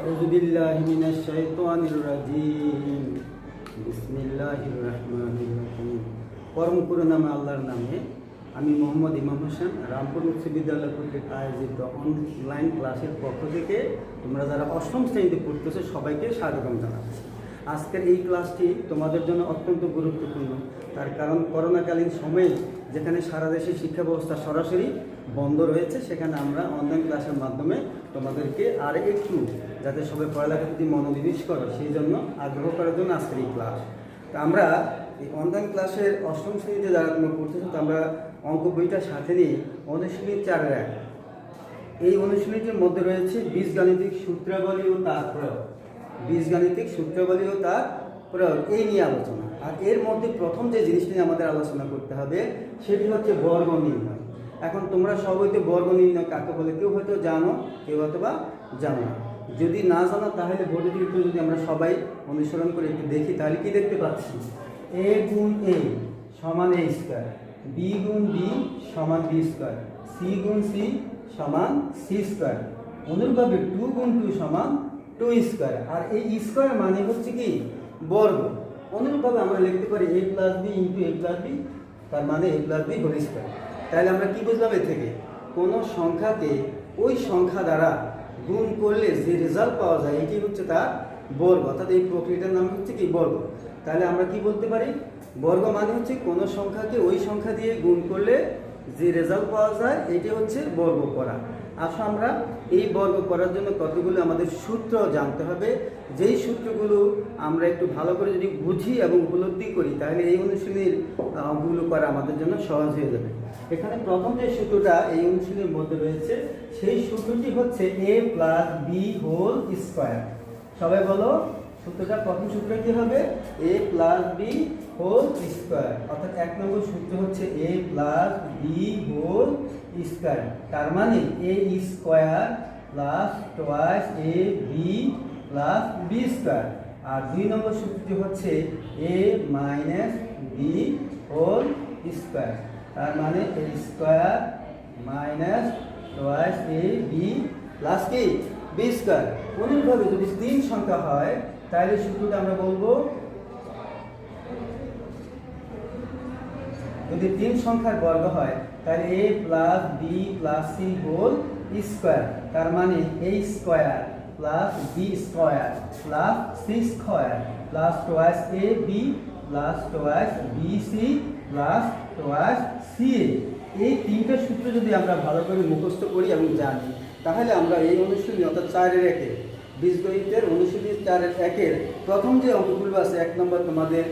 আউযু বিল্লাহি মিনাশ শাইতানির রাজিম। বিসমিল্লাহির রহমানির রহিম। পরম করুণাময় আল্লাহর নামে। আমি মোহাম্মদ ইমাম হোসেন, রামপুর উচ্চ বিদ্যালয় কর্তৃক আয়োজিত অনলাইন ক্লাসের পক্ষ থেকে তোমরা যারা অষ্টম শ্রেণীতে পড়তেছো সবাইকে স্বাগতম জানাচ্ছি। আজকের এই ক্লাসটি তোমাদের জন্য অত্যন্ত গুরুত্বপূর্ণ, তার কারণ করোনাকালীন সময়ে যেখানে সারা দেশে শিক্ষা ব্যবস্থা সরাসরি বন্ধ রয়েছে, সেখানে আমরা অনলাইন ক্লাসের মাধ্যমে তোমাদেরকে আর একটু যাতে সবাই পড়ালেখার প্রতি মনোনিবেশ করো সেই জন্য আগ্রহ করার জন্য আজকের এই ক্লাস। তো আমরা এই অনলাইন ক্লাসের অষ্টম শ্রেণীতে যারা তোমরা পড়তেছো, তো আমরা অঙ্ক বইটার সাথে নিয়ে অনুশীলনী 4 এই অনুশীলনীটির মধ্যে রয়েছে বীজগাণিতিক সূত্রাবলী ও তার প্রয়োগ। বীজগাণিতিক সূত্রাবলী ও তার প্রয়োগ এই নিয়ে আলোচনা। আর এর মধ্যে প্রথম যে জিনিসটি আমাদের আলোচনা করতে হবে সেটি হচ্ছে বর্গ নির্ণয়। এখন তোমরা সবাই তো বর্গ নির্ণয় কাকে বলে কেউ হয়তো জানো, কেউ হয়তো বা জানো না। যদি না জানো তাহলে বোর্ডে একটু যদি আমরা সবাই অনুসরণ করে একটু দেখি তাহলে কি দেখতে পাচ্ছি? এ গুণ এ সমান এ স্কোয়ার, বি গুণ বি সমান বি স্কোয়ার, সি গুণ সি সমান সি স্কোয়ার। অনুরূপভাবে 2 গুণ 2 সমান 2 স্কোয়ার। আর এই স্কোয়ার মানে হচ্ছে কি বর্গ। অনুরূপভাবে আমরা লিখতে পারি a plus B into a plus B, তার মানে a plus B whole square. তাহলে আমরা কি বুঝলাম এর থেকে? কোনো সংখ্যাকে ওই সংখ্যা দ্বারা গুণ করলে যে রেজাল্ট পাওয়া যায় এটি হচ্ছে তার বর্গ, অর্থাৎ এই প্রক্রিয়াটার নাম হচ্ছে কি বর্গ। তাহলে আমরা কি বলতে পারি? বর্গ মানে হচ্ছে কোনো সংখ্যাকে ওই সংখ্যা দিয়ে গুণ করলে যে রেজাল্ট পাওয়া যায় এটি হচ্ছে বর্গ করা। আসো আমরা এই বর্গ করার জন্য কতগুলো আমাদের সূত্র জানতে হবে, যেই সূত্রগুলো আমরা একটু ভালো করে যদি বুঝি এবং উপলব্ধি করি তাহলে এই অনুশীলনীর অঙ্কগুলো করা আমাদের জন্য সহজ হয়ে যাবে। এখানে প্রথম যে সূত্রটা এই অনুশীলনীর মধ্যে রয়েছে সেই সূত্রটি হচ্ছে a plus B whole square. সবাই বলো সূত্রটা, প্রথম সূত্র কি হবে? a plus B whole square, অর্থাৎ 1 নম্বর সূত্র হচ্ছে a plus B whole square, তার মানে a square plus twice a B plus B square. আর 2 নম্বর সূত্রটি হচ্ছে a minus B whole square, তার মানে a square minus twice a B plus কি বি স্কোয়ার। অনুরূপভাবে যদি 3 সংখ্যা হয় তাহলে সূত্রটা আমরা বলবো, যদি 3 সংখ্যার বর্গ হয় তাহলে a plus B plus C whole square, তার মানে a square plus B square plus C square plus twice a B plus twice B C plus twice C A. এই 3টে সূত্র যদি আমরা ভালো করে মুখস্থ করি এবং জানি তাহলে আমরা এই অনুশীলনী অর্থাৎ 4-এর 1 বীজগণিতের অনুশীলনী 4-এর 1 প্রথম যে অঙ্কগুলো আছে 1 নম্বর তোমাদের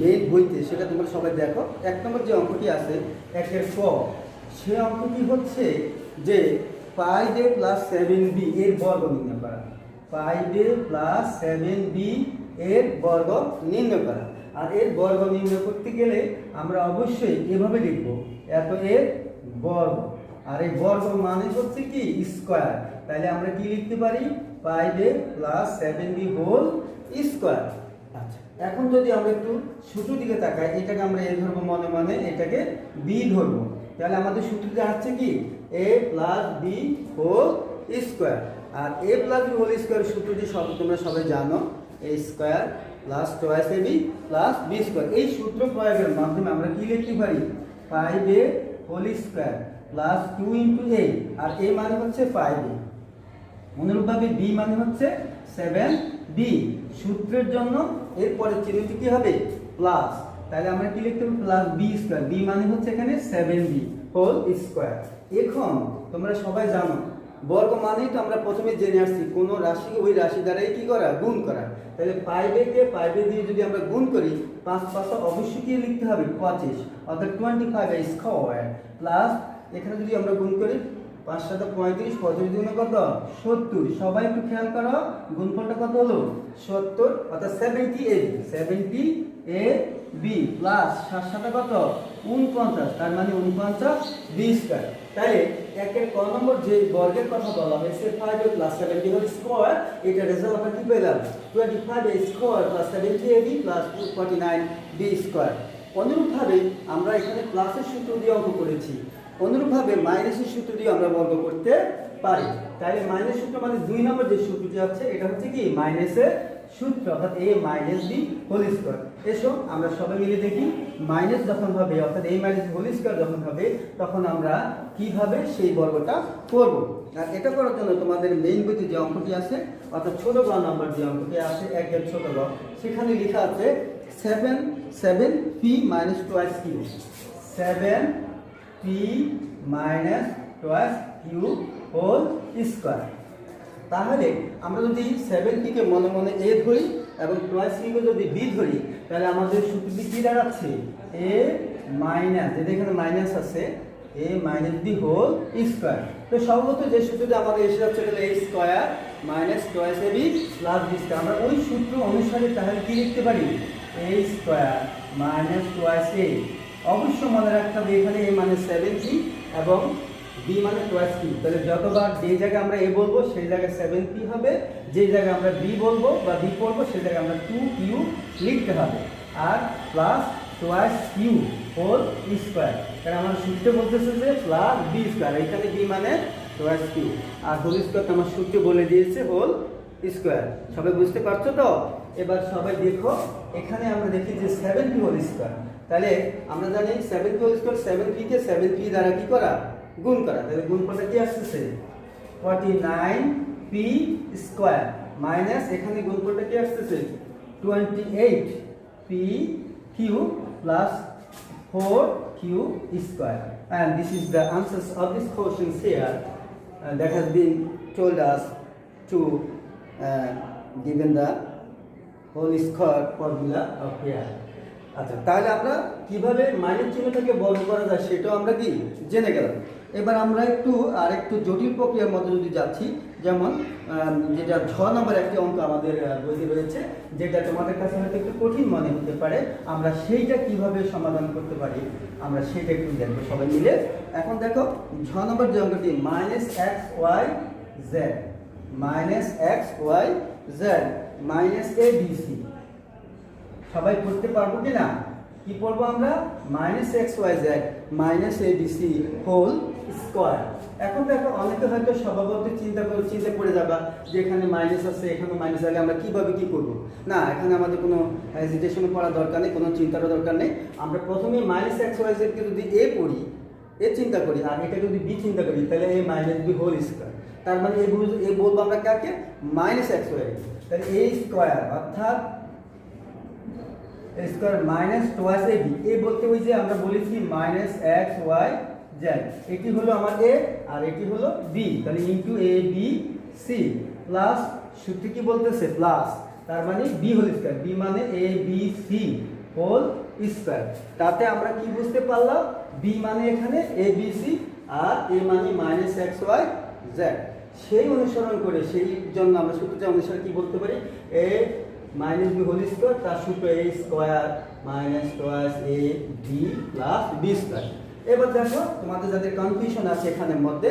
মেইন বইতে, সেটা তোমরা সবাই দেখো। 1 নম্বর যে অঙ্কটি আছে 1-এর ক, সে অঙ্কটি হচ্ছে যে 5a প্লাস 7b এর বর্গ নির্ণয় করা। 5a প্লাস 7b এর বর্গ নির্ণয় করা। আর এর বর্গ নির্ণয় করতে গেলে আমরা অবশ্যই এভাবে লিখব, এত এর বর্গ। আর এই বর্গ মানে হচ্ছে কি স্কোয়ার। তাহলে আমরা কি লিখতে পারি? 5a plus 7b whole square. আচ্ছা, এখন যদি আমরা একটু সূত্র দিকে তাকাই, এটাকে আমরা এ ধরবো মনে মনে, এটাকে বি ধরবো। তাহলে আমাদের সূত্রটা আসছে কি a plus B whole square. আর a plus B whole square সূত্রটি তোমরা সবাই জানো, a square plus twice a B plus B square. এই সূত্র প্রয়োগের মাধ্যমে আমরা কি লিখতে পারি? 5a whole square plus 2 into a, আর a মানে হচ্ছে 5a। অনুরূপভাবে b মানে হচ্ছে 7b। সূত্রের জন্য এরপরে চিহ্নটি কি হবে? প্লাস। তাহলে আমরা কি লিখতে পারি? প্লাস বি স্কোয়ার, বি মানে হচ্ছে এখানে 7b হোল স্কোয়ার। এখন তোমরা সবাই জানো বর্গ মানেই তো আমরা প্রথমে জেনে আসছি কোনো রাশি ওই রাশি দ্বারাই কি করা? গুণ করা। তাহলে 5a কে 5a দিয়ে যদি আমরা গুণ করি 5 5 অবশ্যই কি লিখতে হবে? 25, অর্থাৎ 25a স্কোয়ার প্লাস, এখানে যদি আমরা গুণ করি 5 7 35, 35 গুণ কত? 70। সবাই একটু খেয়াল করো গুণফলটা কত হলো? 70, অর্থাৎ 70ab প্লাস 7 7 কত? 49, তার মানে 49b স্কয়ার। তাহলে 1-এর ক নম্বর যে বর্গের কথা বলা হয়েছে 5a প্লাস 70 হোল স্কয়ার, এটা রেজাল্ট আমরা কি পেলাম? 25a square plus 70ab plus 49b square. অনুরূপভাবে আমরা এখানে প্লাসের সূত্র দিয়ে অঙ্ক করেছি। অনুরূপভাবে মাইনাসের সূত্র দিয়ে আমরা বর্গ করতে পারি। তাহলে মাইনাস সূত্র মানে 2 নম্বর যে সূত্রটি আছে এটা হচ্ছে কি মাইনাসের সূত্র, অর্থাৎ a minus b whole square. এসো আমরা সবাই মিলে দেখি মাইনাস যখন হবে অর্থাৎ a মাইনাস হোল স্কয়ার যখন হবে তখন আমরা কিভাবে সেই বর্গটা করব। আর এটা করার জন্য তোমাদের মেইন বইতে যে অঙ্কটি আছে অর্থাৎ ছোট গ নাম্বার যে অঙ্কটি আছে একের ছোট গ, সেখানে লেখা আছে 7p minus twice q, 7p minus twice q whole square. তাহলে আমরা যদি 7p কে মনে মনে a ধরি এবং টুয়াইস q কে যদি b ধরি তাহলে আমাদের সূত্রটি কি দাঁড়াচ্ছে a মাইনাস, যেটা এখানে মাইনাস আছে a minus b whole square. তো সর্বপ্রথম যে সূত্রটি আমাদের এসে যাচ্ছে তাহলে a square minus twice ab plus b square. আমরা ওই সূত্র অনুসারে তাহলে কি লিখতে পারি a square minus twice a। অবশ্য মনে রাখতে হবে এখানে a মানে 7p এবং b মানে টুয়াইস q। তাহলে যতবার যে জায়গায় আমরা a বলবো সেই জায়গায় 7p হবে, যে জায়গায় আমরা b বলবো বা b পড়বো সেই জায়গায় আমরা 2q লিখতে হবে, আর plus twice q whole square. কারণ আমার সূত্রে বলতেছে যে প্লাস b স্কয়ার, এখানে b মানে টুয়াইস q আর হোল স্কয়ার আমার সূত্রে বলে দিয়েছে হোল স্কয়ার। সবাই বুঝতে পারছো তো? এবার সবাই দেখো এখানে আমরা দেখি যে 7p হোল স্কয়ার। তাহলে আমরা জানি 7p হোল স্কয়ার 7p কে 7p দ্বারা কি করা গুণ করা। তাহলে গুণফলটা কি আসছে 49p স্কয়ার মাইনাস এখানে গুণফলটা কি আসছে 28p Q plus 4q square. And this is the answers of these questions here that has been told us to given the whole square formula of here. আচ্ছা, তাহলে আমরা কিভাবে মাইনাস চিহ্নটাকে বর্গ করা যায় সেটাও আমরা কি জেনে গেলাম। এবার আমরা আরেকটু জটিল প্রক্রিয়ার মধ্যে যদি যাচ্ছি, যেমন যেটা 6 নম্বর একটি অঙ্ক আমাদের বইতে রয়েছে, যেটা তোমাদের কাছে হয়তো একটু কঠিন মনে হতে পারে, আমরা সেইটা কিভাবে সমাধান করতে পারি আমরা সেটা একটু দেখবো সবাই মিলে। এখন দেখো 6 নম্বর যে অঙ্কটি minus X Y Z minus A B C, সবাই করতে পারবো কি না? কি পড়বো আমরা minus X Y Z minus A B C whole square. এখন দেখো অনেকে হয়তো স্বভাবত চিন্তা করে যাবা যে এখানে মাইনাস আছে এখানে মাইনাস আছে, আমরা কিভাবে কি করব। না, এখানে আমাদের কোনো হেজিটেশন করার দরকার নেই, কোনো চিন্তারও দরকার নেই। আমরা প্রথমে মাইনাস এক্স ওয়াই জেড কে যদি এ পড়ি, এ চিন্তা করি, আর এটাকে যদি বি চিন্তা করি তাহলে এ মাইনাস বি হোল স্কয়ার। তার মানে এ বলবো আমরা কাকে মাইনাস এক্স ওয়াই, তাহলে এ স্কয়ার অর্থাৎ square minus twice A B. এ বলতে ওই যে আমরা বলেছি মাইনাস এক্স ওয়াই জেড, এটি হলো আমার এ আর এটি হলো বি, তাহলে into a B C plus সূত্র কি বলতেছে প্লাস, তার মানে বি হোল স্কয়ার, বি মানে এ বি সি হোল স্কয়ার। তাতে আমরা কি বুঝতে পারলাম বি মানে এখানে এ বি সি আর এ মানে মাইনাস এক্স ওয়াই জেড। সেই অনুসরণ করে সেই জন্য আমরা সূত্রটা অনুসারে কি বলতে পারি এ মাইনাস বি হোল স্কয়ার, তার সূত্র এ square minus twice A B plus B square. এবার দেখো তোমাদের যাদের কনফিউশন আছে এখানের মধ্যে,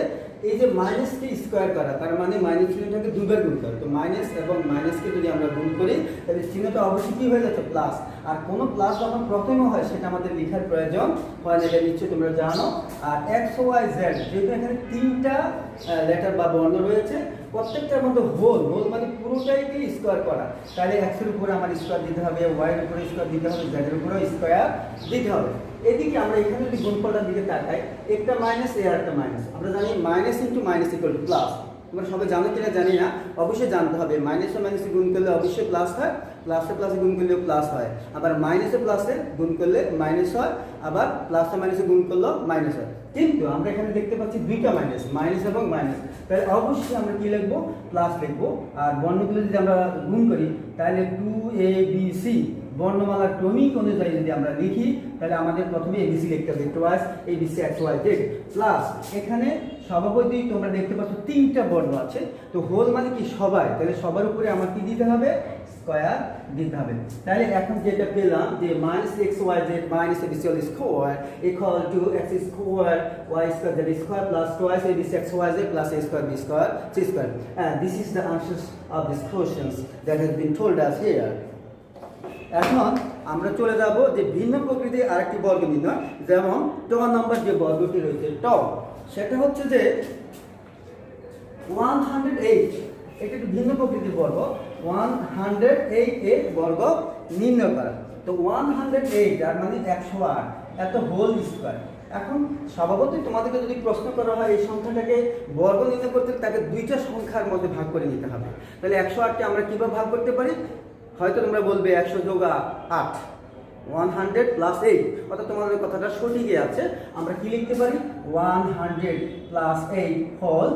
এই যে মাইনাসকে স্কয়ার করা তার মানে মাইনাস চিহ্নটাকে দুইবার গুণ করা। তো মাইনাস এবং মাইনাসকে যদি আমরা গুণ করি তাহলে চিহ্নটা অবশ্যই কি হয়ে যাচ্ছে প্লাস। আর কোনো প্লাস যখন প্রথমে হয় সেটা আমাদের লেখার প্রয়োজন হয় না, এটা নিশ্চয়ই তোমরা জানো। আর এক্স ওয়াই জেড যেহেতু এখানে 3টা লেটার বা বর্ণ রয়েছে, প্রত্যেকটার মধ্যে হোল মানে পুরোটাইকে স্কয়ার করা, তাহলে এক্স এর উপরে আমার স্কয়ার দিতে হবে, ওয়াই এর উপরে স্কয়ার দিতে হবে, জেড এর উপরে স্কয়ার দিতে হবে। এদিকে আমরা এখানে যদি গুণফলটার দিকে তাকাই, একটা মাইনাস এ আর একটা মাইনাস, আমরা জানি minus into minus equal to plus. তোমরা সবাই জানো কিনা জানি না, অবশ্যই জানতে হবে। মাইনাসে মাইনাসে গুণ করলে অবশ্যই প্লাস হয়, প্লাসে প্লাসে গুণ করলেও প্লাস হয়, আবার মাইনাসে প্লাসে গুণ করলে মাইনাস হয়, আবার প্লাসে মাইনাসে গুণ করলেও মাইনাস হয়। কিন্তু আমরা এখানে দেখতে পাচ্ছি দুইটা মাইনাস এবং মাইনাস, তাহলে অবশ্যই আমরা কি লিখবো প্লাস লিখবো। আর বর্ণগুলো যদি আমরা গুণ করি তাহলে 2abc বর্ণমালার ক্রমিক অনুযায়ী যদি আমরা লিখি তাহলে আমাদের প্রথমে এবিসি লিখতে হবে, twice ABC X Y Z plus এখানে সভাপতি তোমরা দেখতে পাচ্ছ 3টা বর্ণ আছে, তো হোল মানে কি সবাই, তাহলে সবার উপরে আমার কি দিতে হবে স্কয়ার দিতে হবে। তাহলে এখন যেটা পেলাম যে minus X Y Z minus ABC whole square equal to X square Y square Z square plus twice ABC X Y Z plus A square B square C square. And this is the answers of these questions that has been told us here. এখন আমরা চলে যাব যে ভিন্ন প্রকৃতির আরেকটি বর্গ নির্ণয়, যেমন ট নাম্বার যে বর্গটি রয়েছে ট, সেটা হচ্ছে যে 108। এটা একটি ভিন্ন প্রকৃতির বর্গ, 108 এর বর্গ নির্ণয় করা। তো 108 আর মানে 108 এত হোল স্কয়ার। এখন স্বভাবতই তোমাদেরকে যদি প্রশ্ন করা হয় এই সংখ্যাটাকে বর্গ নির্ণয় করতে, তাকে দুইটা সংখ্যার মধ্যে ভাগ করে নিতে হবে। তাহলে 108কে আমরা কিভাবে ভাগ করতে পারি? হয়তো তোমরা বলবে 100 যোগ 8, 100 প্লাস 8, অর্থাৎ তোমাদের কথাটা সঠিকই আছে। আমরা কি লিখতে পারি? 100 প্লাস 8 হোল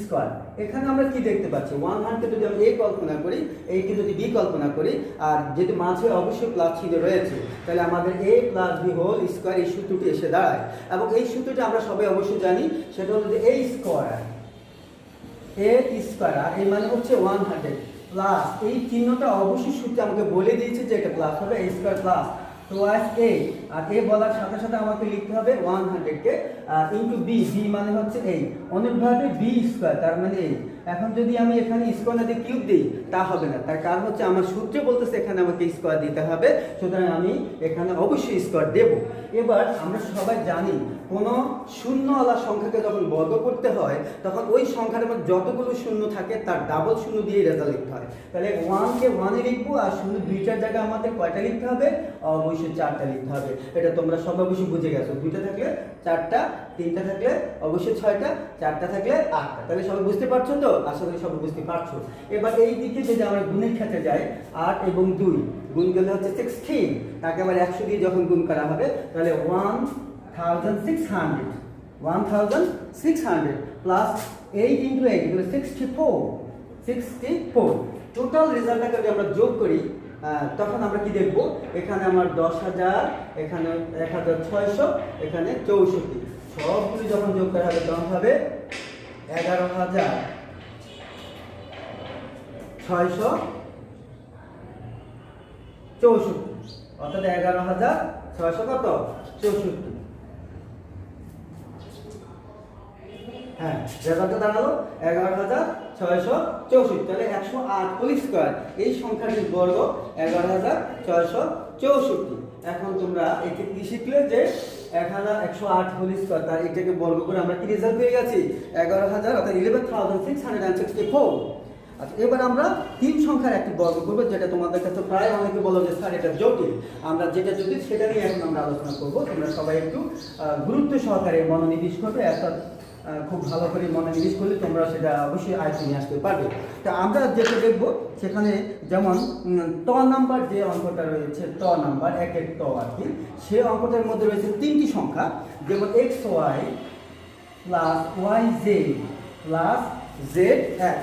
স্কয়ার। এখানে আমরা কি দেখতে পাচ্ছি? 100 যদি আমরা a কল্পনা করি, 8 যদি b কল্পনা করি, আর যেহেতু মাঝে অবশ্যই প্লাস চিহ্ন রয়েছে, তাহলে আমাদের a plus b whole square এই সূত্রটি এসে দাঁড়ায়। এবং এই সূত্রটি আমরা সবাই অবশ্যই জানি, সেটা হলো যে a স্কয়ার, আর এই মানে হচ্ছে 100 প্লাস এই চিহ্নটা অবশ্যই সূত্রে আমাকে বলে দিয়েছে যে এটা প্লাস হবে, a square plus twice a, আর a বলার সাথে সাথে আমাকে লিখতে হবে 100 কে ইনটু b, মানে হচ্ছে 8, অনুরূপভাবে b স্কয়ার তার মানে 8। এখন যদি আমি এখানে স্কয়ার না দিয়ে কিউব দিই তা হবে না, তার কারণ হচ্ছে আমার সূত্রে বলতেছে এখানে আমাকে স্কয়ার দিতে হবে, সুতরাং আমি এখানে অবশ্যই স্কয়ার দেব। এবার আমরা সবাই জানি কোনো শূন্যওয়ালা সংখ্যাকে যখন বর্গ করতে হয় তখন ওই সংখ্যার মধ্যে যতগুলো শূন্য থাকে তার ডাবল শূন্য দিয়ে রেজাল্ট লিখতে হয়। তাহলে 1কে 1 এ লিখবো, আর শূন্য দুইটার জায়গায় আমাদের কয়টা লিখতে হবে? অবশ্যই 4টা লিখতে হবে। এটা তোমরা সব অবশ্যই বুঝে গেছো, 2টা থাকলে 4টা, 3টা থাকলে অবশ্যই 6টা, 4টা থাকলে 8টা। তাহলে সবাই বুঝতে পারছো তো? আশা করি সবাই বুঝতে পারছো। এবার এই দিকে যদি আমরা গুণের ক্ষেত্রে যাই, 8 এবং 2 গুণ গেলে হচ্ছে 16, তাকে আবার 100 দিয়ে যখন গুণ করা হবে তাহলে 1600 প্লাস 8 ইন্টু 8 এগুলো 64। টোটাল রেজাল্টটাকে যদি আমরা যোগ করি তখন আমরা কি দেখব? এখানে আমার 10,000, এখানে 1,600, এখানে 64, সবগুলি যখন যোগ করা হবে তখন হবে 11,664, অর্থাৎ 11,600 কত? 64। হ্যাঁ, রেজাল্টটা দাঁড়ালো 11,664। তাহলে 108 হোল স্কয়ার এই সংখ্যাটির বর্গ 11,664। এখন তোমরা একে কি শিখলে যে 108 হোল স্কয়ার, তার এটাকে বর্গ করে আমরা কি রেজাল্ট পেয়ে গেছি? 11,000 অর্থাৎ 11,664। আচ্ছা, এবার আমরা তিন সংখ্যার একটি বর্গ করবো, যেটা তোমাদের কাছে প্রায় অনেকে বলো যে স্যার এটা জটিল। আমরা যেটা জটিল সেটা নিয়ে এখন আমরা আলোচনা করবো। তোমরা সবাই একটু গুরুত্ব সহকারে মনোনিবেশ করবে, অর্থাৎ খুব ভালো করে মনোনিবেশ করলে তোমরা সেটা অবশ্যই আয়ত্তে নিয়ে আসতে পারবে। তা আমরা যেটা দেখবো সেখানে যেমন ট নাম্বার যে অঙ্কটা রয়েছে, ট নাম্বার 1-এর ট আর কি, সে অঙ্কটার মধ্যে রয়েছে তিনটি সংখ্যা, যেমন xy plus yz plus zx,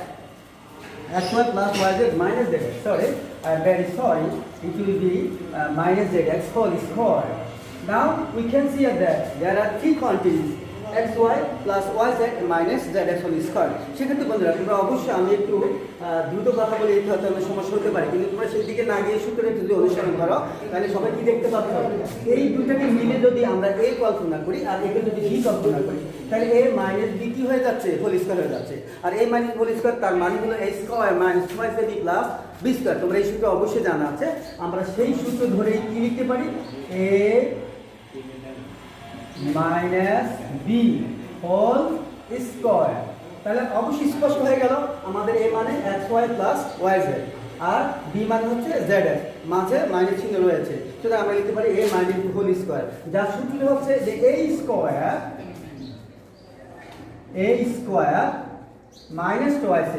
xy plus yz minus zx, sorry, I'm very sorry, it will be minus zx whole square. Now we can see that there are three quantities, xy plus yz minus zx whole square. সেক্ষেত্রে বন্ধুরা তোমরা অবশ্যই, আমি একটু দ্রুত কথা বলে এই হয়তো আমি সমস্যা হতে পারে, কিন্তু তোমরা সেই দিকে না গিয়ে সূত্রটা যদি অনুসরণ করো তাহলে সবাই কি দেখতে পাচ্ছ? এই দুটাকে মিলে যদি আমরা a কল্পনা করি আর একে যদি b কল্পনা করি, তাহলে a মাইনাস b কি হয়ে যাচ্ছে? হোল স্কয়ার হয়ে যাচ্ছে। আর a মাইনাস হোল স্কয়ার তার মানে হলো a square minus 2ab plus b square. তোমরা এই সূত্র অবশ্যই জানা আছে। আমরা সেই সূত্র ধরেই কি লিখতে পারি? a minus b whole square. তাহলে অবশ্যই স্পষ্ট হয়ে গেল আমাদের a মানে xy প্লাস yz, আর b মানে হচ্ছে zx, মাঝে মাইনাস চিহ্ন রয়েছে, সুতরাং আমরা লিখতে পারি a minus b whole square. যার সূত্র হচ্ছে যে a স্কয়ার মাইনাস 2ac,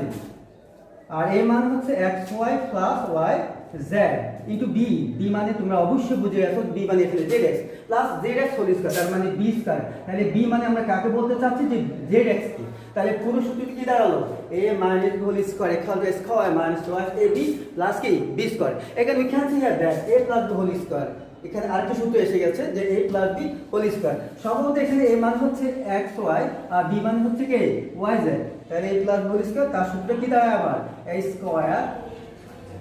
আর a মানে হচ্ছে xy plus yz into b, মানে তোমরা অবশ্যই বুঝে গেছো, b মানে এখানে zx plus zx whole square, তার মানে b স্কয়ার। তাহলে b মানে আমরা কাকে বলতে চাচ্ছি? যে zx কি। তাহলে পুরো সূত্রটি কি দাঁড়ালো? a minus whole square equal to square minus 2ab plus কি b স্কয়ার। এখানে we can see here that a plus b whole square, এখানে আরেকটা সূত্র এসে গেছে যে a plus b whole square. সম্ভবত এখানে a মান হচ্ছে xy আর b মান হচ্ছে কি yz, তাহলে a plus b whole square, তার সূত্র কি দাঁড়ায় আবার? a square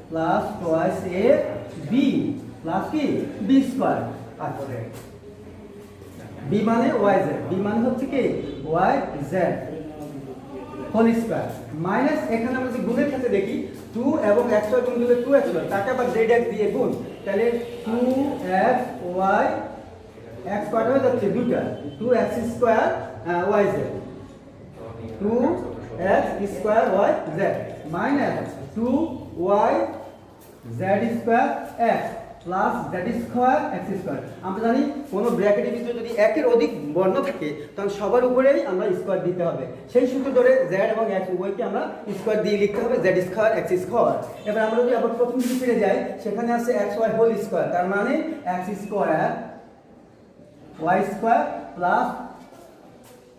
plus twice a b plus কি b স্কয়ার। আচ্ছা, b মানে yz, b মানে হচ্ছে কি yz, হোল স্কোয়ার মাইনাস এখানে আমরা যদি গুণের ক্ষেত্রে দেখি 2 এবং x y গুণ দিলে 2x y তাকে আবার zx দিয়ে গুণ তাহলে 2x y x কত হয়ে যাচ্ছে দুটা 2x square yz 2x square yz minus 2y z square x plus z square x square আমরা জানি কোন ব্র্যাকেটের ভিতরে যদি একের অধিক বর্ণ থাকে তখন সবার উপরেই আমরা স্কয়ার দিতে হবে সেই সূত্র ধরে z এবং x উভয়কে আমরা স্কয়ার দিয়ে লিখতে হবে z স্কয়ার x স্কয়ার এবার আমরা যদি আবার প্রথম দিকে ফিরে যাই সেখানে আছে xy হোল স্কয়ার তার মানে x square y square plus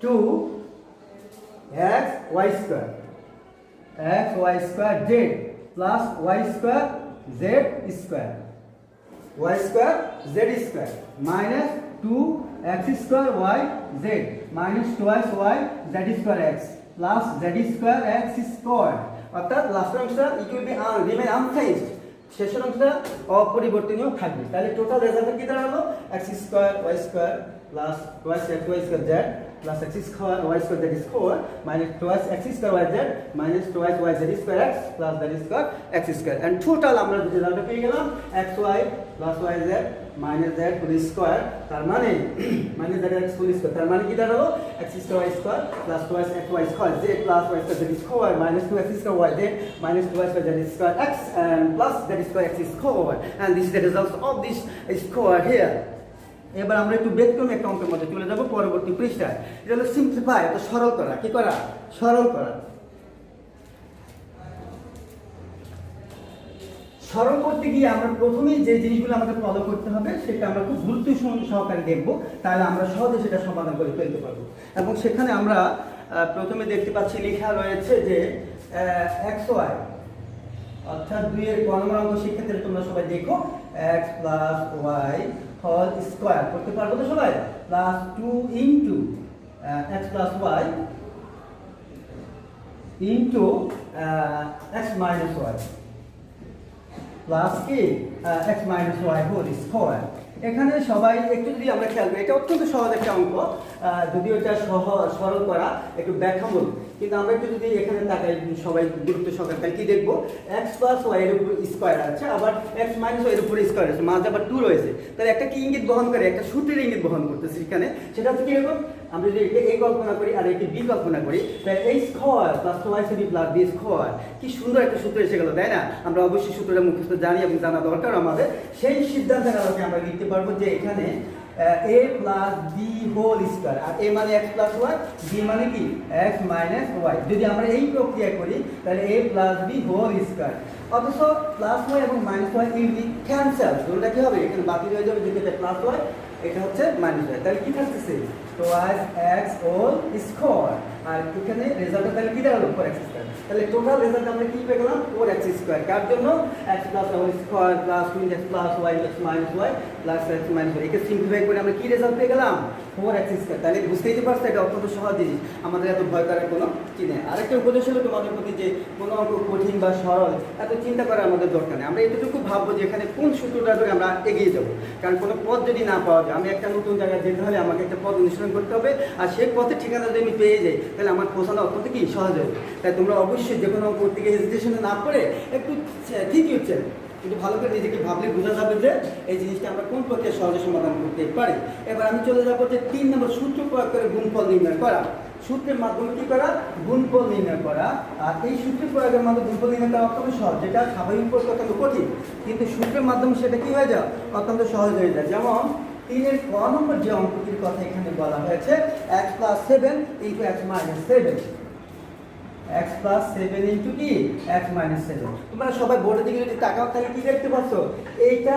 2 x y square x y square z plus y square z square y square z square minus 2 x square y z minus 2y z square x plus z square x square অর্থাৎ last অংশটা it will be remain unchanged শেষের অংশটা অপরিবর্তনীয় থাকবে তাহলে total result কি দাঁড়ালো x square y square plus 2x y square z plus x square y square z square minus 2x x square y z minus 2x y z square x plus z square x square and total আমরা যে রেজাল্টটা পেয়ে গেলাম xy plus yz minus z whole square তার মানে minus zx whole square তার মানে কি দাঁড়ালো x square y square plus 2x y square z plus y square z square minus 2x square y z minus 2y square z square x and plus z square x square and this is the result of this square here এবার আমরা একটু ব্যতিক্রমী একটা অঙ্কের মধ্যে চলে যাব পরবর্তী পৃষ্ঠায় এটা হলো সিম্পলিফাই অর্থাৎ সরল করা কি করা সরল করা সরল করতে গিয়ে আমরা প্রথমেই যে জিনিসগুলো আমাদের ফলো করতে হবে সেটা আমরা খুব গুরুত্ব সহকারে দেখব তাহলে আমরা সহজে সেটা সমাধান করে ফেলতে পারবো এবং সেখানে আমরা প্রথমে দেখতে পাচ্ছি লেখা রয়েছে যে xy অর্থাৎ 2 এর গণনা অঙ্ক শিক্ষার্থীরা তোমরা সবাই দেখো x plus y whole square করতে পারবো তো সবাই plus 2 into x plus y into x minus y plus কি x minus y whole square এখানে সবাই একটু যদি আমরা খেয়াল করি এটা অত্যন্ত সহজ একটা অঙ্ক যদিও এটা সরল করা একটু ব্যাখ্যামূলক কিন্তু আমরা একটু যদি এখানে তাকাই সবাই গুরুত্ব সহকারে কি দেখবো x প্লাস y এর উপর স্কয়ার আছে আবার x মাইনাস y এর উপর স্কয়ার আছে মাঝে আবার 2 রয়েছে তাহলে একটা কি ইঙ্গিত বহন করে একটা সূত্রের ইঙ্গিত বহন করতেছে এখানে সেটা হচ্ছে কি রকম আমরা যদি এটা a কল্পনা করি আর এটি b কল্পনা করি তাহলে a square plus y C plus b square কি সুন্দর একটা সূত্র এসে গেল তাই না আমরা অবশ্যই সূত্রটা মুখস্থ জানি এবং জানা দরকার আমাদের সেই সিদ্ধান্তের আলোকে আমরা লিখতে পারবো যে এখানে a plus b whole square আর a মানে x প্লাস y b মানে কি x মাইনাস y যদি আমরা এই প্রক্রিয়া করি তাহলে a plus b whole square অথচ প্লাস y এবং মাইনাস y ইউনিট ক্যান্সেল দুটোটা কি হবে এখানে বাকি হয়ে যাবে যেটা প্লাস y এটা হচ্ছে মাইনাস y তাহলে কি থাকতেছে টুয়াইস x হোল স্কয়ার আর এখানে রেজাল্টটা তাহলে কি দাঁড়ালো 4x স্কয়ার তাহলে টোটাল রেজাল্ট আমরা কি পেয়ে গেলাম 4x স্কয়ার কার জন্য x plus y whole square plus 2x plus y minus y plus x minus y একে সিম্পলিফাই করে আমরা কি রেজাল্ট পেয়ে গেলাম 4x স্কয়ার তাহলে বুঝতেই পারছো এটা অত্যন্ত সহজ জিনিস আমাদের এত ভয় করার কোনো কি নেই আরেকটা উপদেশ হলো তোমাদের প্রতি যে কোনো অঙ্ক কঠিন বা সরল এত চিন্তা করার আমাদের দরকার নেই আমরা এতটুকু ভাববো যে এখানে কোন সূত্রটা ধরে আমরা এগিয়ে যাবো কারণ কোনো পথ যদি না পাওয়া যায় আমি একটা নতুন জায়গায় যেতে হলে আমাকে একটা পথ অনুসরণ করতে হবে আর সেই পথের ঠিকানা যদি আমি পেয়ে যাই তাহলে আমার পৌঁছানো অত্যন্ত কি সহজ হবে তাই তোমরা অবশ্যই যে কোনো করতে গিয়ে হেজিটেশনে না করে একটু ঠিকই হচ্ছে কিন্তু ভালো করে নিজেকে ভাবলে বোঝা যাবে যে এই জিনিসটা আমরা কোন প্রক্রিয়া সহজে সমাধান করতে পারি এবার আমি চলে যাবো যে 3 নম্বর সূত্র প্রয়োগ করে গুণফল নির্ণয় করা সূত্রের মাধ্যমে কি করা গুণফল নির্ণয় করা আর এই সূত্রের প্রয়োগের মাধ্যমে গুণফল নির্ণয় করা অত্যন্ত সহজ যেটা স্বাভাবিক পক্ষে অত্যন্ত কঠিন কিন্তু সূত্রের মাধ্যমে সেটা কি হয়ে যায় অত্যন্ত সহজ হয়ে যায় যেমন 3 এর ক নম্বর যে অঙ্কটির কথা এখানে বলা হয়েছে x plus 7 into x minus 7 x plus 7 into কি x মাইনাস 7 তোমরা সবাই বোর্ডের দিকে যদি তাকাও তাহলে কি দেখতে পাচ্ছ এটা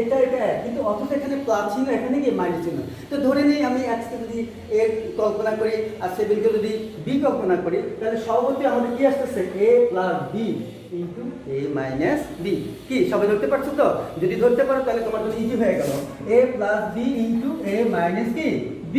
এটা কিন্তু অথচ এখানে প্লাস চিহ্ন এখানে কি মাইনাস চিহ্ন তো ধরে নিই আমি x কে যদি a কল্পনা করি আর 7 কে যদি b কল্পনা করি তাহলে সর্বত্র আমাদের কি আসছে a plus b into a minus b কি সবাই ধরতে পারছো তো যদি ধরতে পারো তাহলে তোমার জন্য ইজি হয়ে গেল a plus b into a minus কি b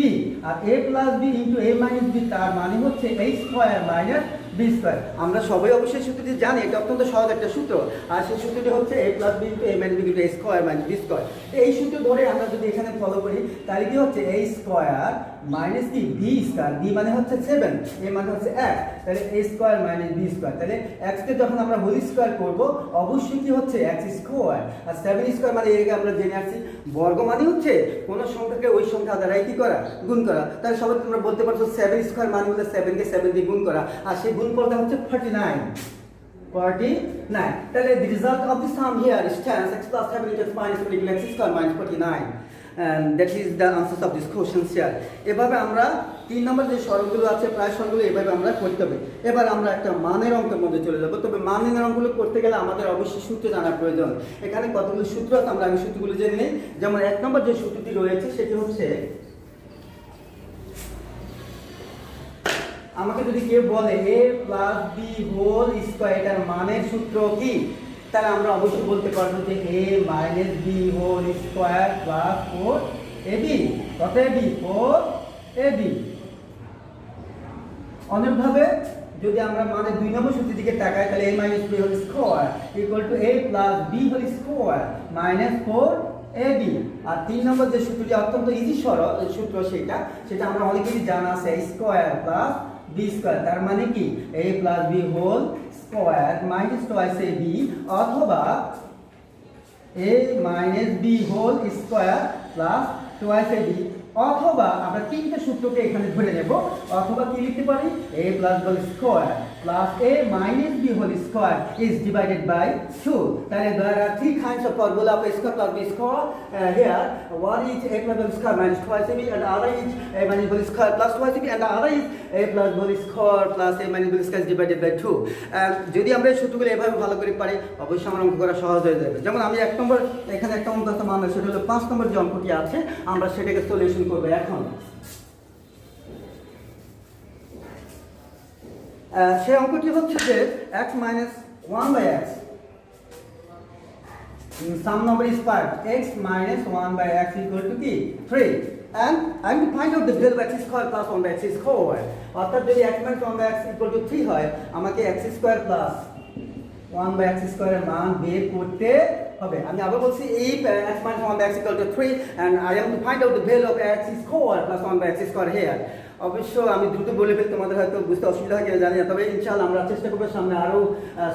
আর a plus b into a minus b তার মানে হচ্ছে a square minus b square আমরা সবাই অবশ্যই সূত্রটি জানি এটা অত্যন্ত সহজ একটা সূত্র আর সেই সূত্রটি হচ্ছে a plus b into a minus b into a square minus b square এই সূত্র ধরে আমরা যদি এখানে ফলো করি তাহলে কি হচ্ছে a স্কয়ার মাইনাস কি বি স্কোয়ার, বি মানে হচ্ছে 7, এ মানে হচ্ছে 1, তাহলে a square minus B square. তাহলে x কে যখন আমরা হোল স্কোয়ার করব অবশ্যই কি হচ্ছে x স্কোয়ার, আর 7 স্কোয়ার মানে এর আমরা জেনে আসছি বর্গ মানে হচ্ছে কোন সংখ্যাকে ওই সংখ্যা দ্বারা কি করা, গুণ করা। তাহলে সবাই তোমরা বলতে পারছো 7 স্কোয়ার মানে হলো 7 কে 7 দিয়ে গুণ করা, আর সেই গুণফলটা হচ্ছে 49। তাহলে the result of the sum here stands x plus 7 into x minus 20 x square minus 49, and that is the answers of this question here. এভাবে আমরা 3 নম্বর যে সরলগুলো আছে প্রায় সরলগুলো এভাবে আমরা করতে হবে। এবার আমরা একটা মানের অঙ্কের মধ্যে চলে যাব। তবে মানের অঙ্কগুলো করতে গেলে আমাদের অবশ্যই সূত্র জানা প্রয়োজন। এখানে কতগুলো সূত্র আছে আমরা আগে সূত্রগুলো জেনে নিই। যেমন 1 নম্বর যে সূত্রটি রয়েছে সেটি হচ্ছে, আমাকে যদি কেউ বলে a plus B whole square এটার মানের সূত্র কি, তাহলে আমরা অবশ্যই বলতে পারবো যে a minus B whole square plus 4ab, কত ab 4ab। অনুরূপভাবে যদি আমরা মানে 2 নম্বর সূত্রের দিকে তাকাই তাহলে a minus B whole square equal to a plus B whole square minus 4ab। আর 3 নম্বর যে সূত্রটি অত্যন্ত ইজি সরল সূত্র সেটা আমরা অনেকেরই জানা আছে, a square plus B square, তার মানে কি a plus B whole square minus twice A B, অথবা a minus B whole square plus twice A B, অথবা আমরা তিনটে সূত্রকে এখানে ধরে নেব, অথবা কি লিখতে পারি a plus whole square plus a minus b whole square is divided by 2. তাহলে there are three kinds of formula of a square plus b square here. One is a plus b square minus twice ab, and the other is a minus b square plus twice ab, and the other is a plus b square plus a minus b square is divided by 2. যদি আমরা এই সূত্রগুলো এভাবে ভালো করে পারি অবশ্যই আমার অঙ্ক করা সহজ হয়ে যাবে। যেমন আমি 1 নম্বর এখানে একটা অঙ্ক আছে মান, সেটা হলো 5 নম্বর যে অঙ্কটি আছে আমরা সেটাকে সলিউশন করব এখন। সেই অঙ্কটি হচ্ছে যে x minus 1 by x, some number is 5, x minus 1 by x equal to কি 3, and I am to find out the value of x square plus 1 by x square। অর্থাৎ যদি x minus 1 by x equal to 3 হয় আমাকে x square plus 1 by x square এর মান বের করতে হবে। আমি আবার বলছি if x minus 1 by x equal to 3 and I am to find out the value of x square plus 1 by x square here। অবশ্য আমি দ্রুত বলে ফেলি, তোমাদের হয়তো বুঝতে অসুবিধা হয় কিনা জানি না, তবে ইনশাআল্লাহ আমরা চেষ্টা করবো সামনে আরও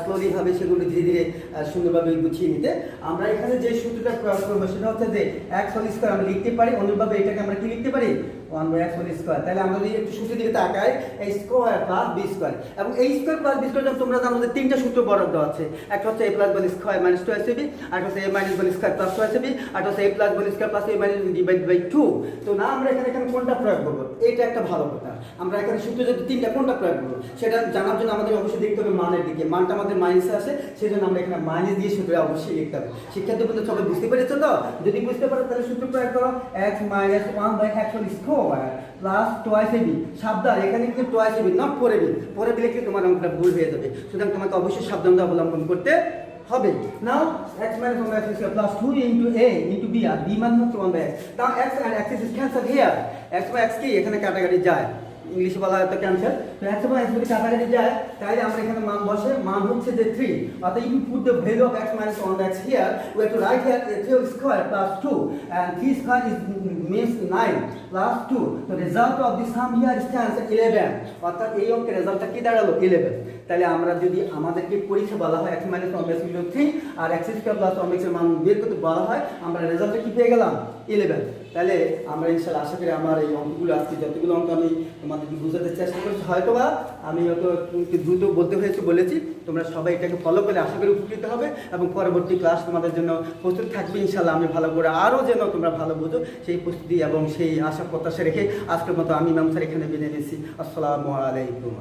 স্লোলি ভাবে সেগুলো ধীরে ধীরে সুন্দরভাবে গুছিয়ে নিতে। আমরা এখানে যে সূত্রটা প্রয়োগ করবো সেটা হচ্ছে যে x হোল স্কোয়ার আমরা লিখতে পারি, অনুরূপভাবে এটাকে আমরা কি লিখতে পারি 1 by x হোল স্কোয়ার। তাহলে আমরা যদি একটু সূত্রের দিকে তাকাই a square plus b square, এবং a square plus b square তোমরা জানো যে তিনটা সূত্র বরাদ্দ আছে। একটা হচ্ছে a plus b square minus 2ab, আর হচ্ছে a minus b square plus 2ab, আর হচ্ছে a plus b square plus a minus divided by 2। তো না আমরা এখানে কোনটা প্রয়োগ করবো, এটা একটা ভালো কথা। আমরা এখানে সূত্র যদি তিনটা কোনটা প্রয়োগ করবো সেটা জানার জন্য আমাদের অবশ্যই দেখতে হবে মানের দিকে, মানটা আমাদের মাইনাসে আসে, সেই জন্য আমরা এখানে মাইনাস দিয়ে সূত্র অবশ্যই লিখতে হবে। শিক্ষার্থী বন্ধু সবাই বুঝতে পেরেছো তো? যদি বুঝতে পারো তাহলে সূত্র প্রয়োগ করো x minus 1 by x whole square plus twice ab। সাবধান, এখানে কিন্তু twice ab not 4ab, 4ab লিখলে তোমার অঙ্কটা ভুল হয়ে যাবে, সুতরাং তোমাকে অবশ্যই সাবধানতা অবলম্বন করতে হবে। নাও x minus 1 by x square plus 2 into a into b, R b মানে হচ্ছে 1 by x। Now x and x is cancelled here, x by x কি এখানে কাটাকাটি যায়, ইংলিশে বলা হয় তো ক্যান্সেল। তো x by x যদি কাটাকাটি যায় তাহলে আমরা এখানে মান বসে, মান হচ্ছে যে 3, অর্থাৎ if you put the value of x minus 1 by x here we have to write here a 3 square plus 2, and 3 square is means 9 plus 2. the result of the sum here stands 11, অর্থাৎ এই অঙ্কের রেজাল্টটা কি দাঁড়ালো 11। তাহলে আমরা যদি আমাদেরকে পরীক্ষা বলা হয় x minus 1 by x equal to 3 R x square plus 1 by x এর মান বের করতে বলা হয়, আমরা রেজাল্টটা কি পেয়ে গেলাম 11। তাহলে আমরা ইনশাআল্লাহ আশা করি আমার এই অঙ্কগুলো আজকে যতগুলো অঙ্ক আমি তোমাদেরকে বোঝাতে চেষ্টা করছি, হয়তোবা আমি হয়তো দ্রুত বলতে হয়েছে বলেছি, তোমরা সবাই এটাকে ফলো করলে আশা করি উপকৃত হবে, এবং পরবর্তী ক্লাস তোমাদের জন্য প্রস্তুত থাকবে ইনশাআল্লাহ। আমি ভালো করে আরও যেন তোমরা ভালো বোঝো সেই প্রস্তুতি এবং সেই আশা প্রত্যাশা রেখে আজকের মতো আমি ইমাম স্যার এখানে বিদায় নিচ্ছি। আসসালামু আলাইকুম।